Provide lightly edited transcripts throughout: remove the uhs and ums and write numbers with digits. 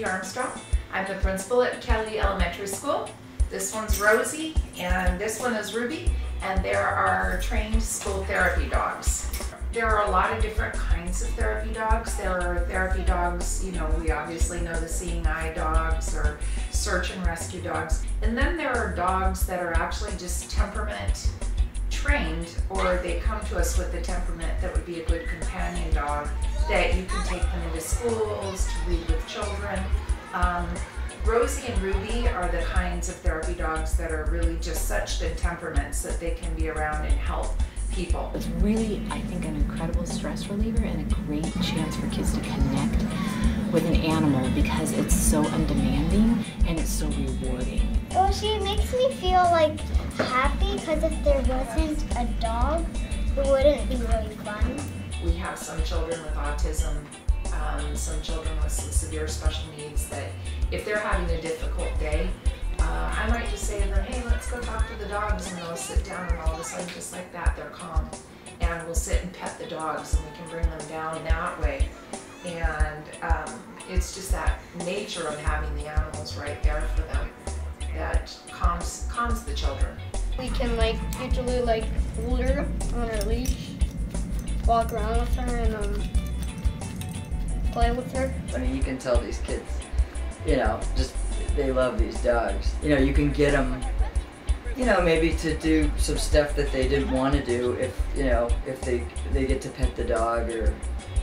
Tressie Armstrong. I'm the principal at Kelly Elementary School. This one's Rosie and this one is Ruby, and there are trained school therapy dogs. There are a lot of different kinds of therapy dogs. There are therapy dogs, you know, we obviously know the seeing eye dogs or search and rescue dogs. And then there are dogs that are actually just temperament trained, or they come to us with the temperament that would be a good companion dog that you can take them into schools to read with children. Rosie and Ruby are the kinds of therapy dogs that are really just such good temperaments that they can be around and help people. It's really, I think, an incredible stress reliever and a great chance for kids to connect with an animal because it's so undemanding and it's so rewarding. Well, she makes me feel like happy because if there wasn't a dog, it wouldn't be really fun. We have some children with autism, some children with some severe special needs that if they're having a difficult day, I might just say to them, hey, let's go talk to the dogs, and they'll sit down, and all of a sudden, just like that, they're calm. And we'll sit and pet the dogs, and we can bring them down that way. And it's just that nature of having the animals right there for them that calms the children. We can usually hold her on her leash, walk around with her, and play with her. I mean, you can tell these kids, you know, just they love these dogs. You know, you can get them, you know, maybe to do some stuff that they didn't want to do if, you know, if they get to pet the dog or,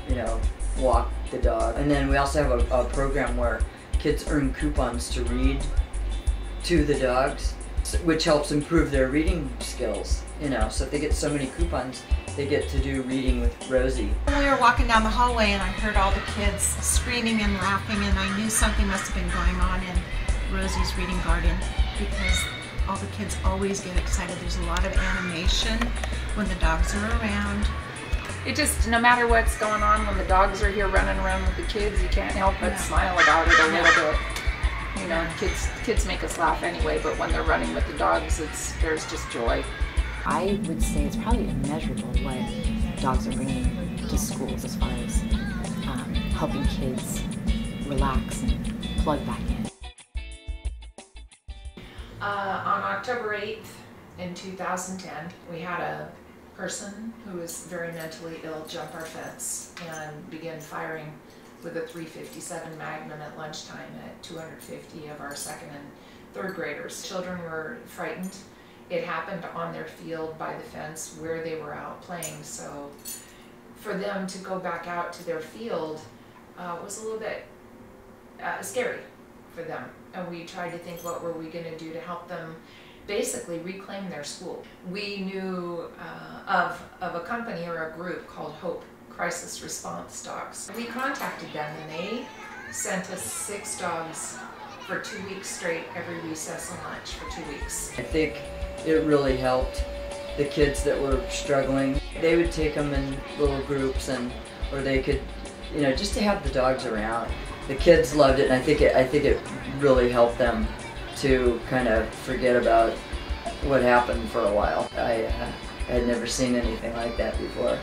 you know, walk the dog. And then we also have a program where kids earn coupons to read to the dogs, which helps improve their reading skills, you know. So if they get so many coupons, they get to do reading with Rosie. We were walking down the hallway and I heard all the kids screaming and laughing, and I knew something must have been going on in Rosie's reading garden because all the kids always get excited. There's a lot of animation when the dogs are around. It just, no matter what's going on, when the dogs are here running around with the kids, you can't help but smile about it a little bit. You know, kids make us laugh anyway, but when they're running with the dogs, there's just joy. I would say it's probably immeasurable what dogs are bringing to schools as far as helping kids relax and plug back in. On October 8th in 2010, we had a person who was very mentally ill jump our fence and begin firing with a .357 Magnum at lunchtime at 250 of our second and third graders. Children were frightened. It happened on their field by the fence where they were out playing, so for them to go back out to their field was a little bit scary for them. And we tried to think, what were we going to do to help them basically reclaim their school. We knew of a company or a group called HOPE, Crisis Response Dogs. We contacted them and they sent us 6 dogs for 2 weeks straight, every recess and lunch for 2 weeks. I think it really helped the kids that were struggling. They would take them in little groups, or they could, you know, just to have the dogs around. The kids loved it, and I think it really helped them to kind of forget about what happened for a while. I had never seen anything like that before.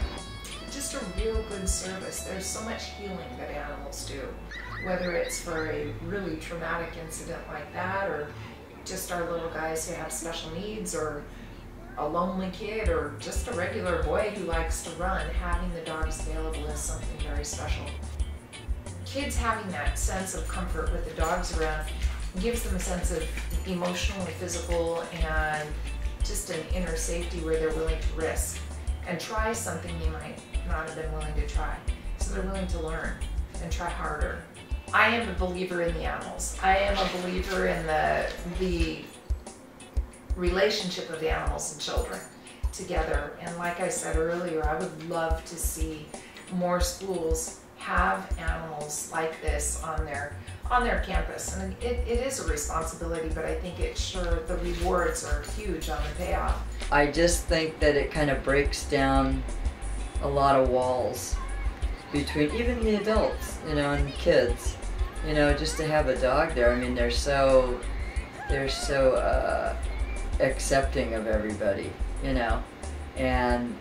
Just a real good service. There's so much healing that animals do, whether it's for a really traumatic incident like that, or just our little guys who have special needs, or a lonely kid, or just a regular boy who likes to run. Having the dogs available is something very special. Kids having that sense of comfort with the dogs around gives them a sense of emotional and physical and just an inner safety where they're willing to risk and try something they might not have been willing to try. So they're willing to learn and try harder. I am a believer in the animals. I am a believer in the relationship of the animals and children together. And like I said earlier, I would love to see more schools have animals like this on their campus. And it is a responsibility, but I think the rewards are huge on the payoff. I just think that it kind of breaks down a lot of walls between even the adults, you know, and kids. You know, just to have a dog there. I mean, they're so accepting of everybody, you know, and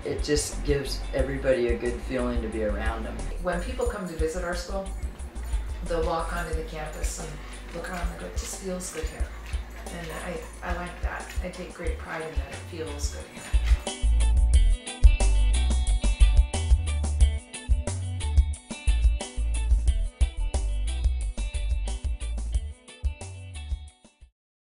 it just gives everybody a good feeling to be around them. When people come to visit our school, they'll walk onto the campus and look around and go, it just feels good here. And I like that. I take great pride in that. It feels good here.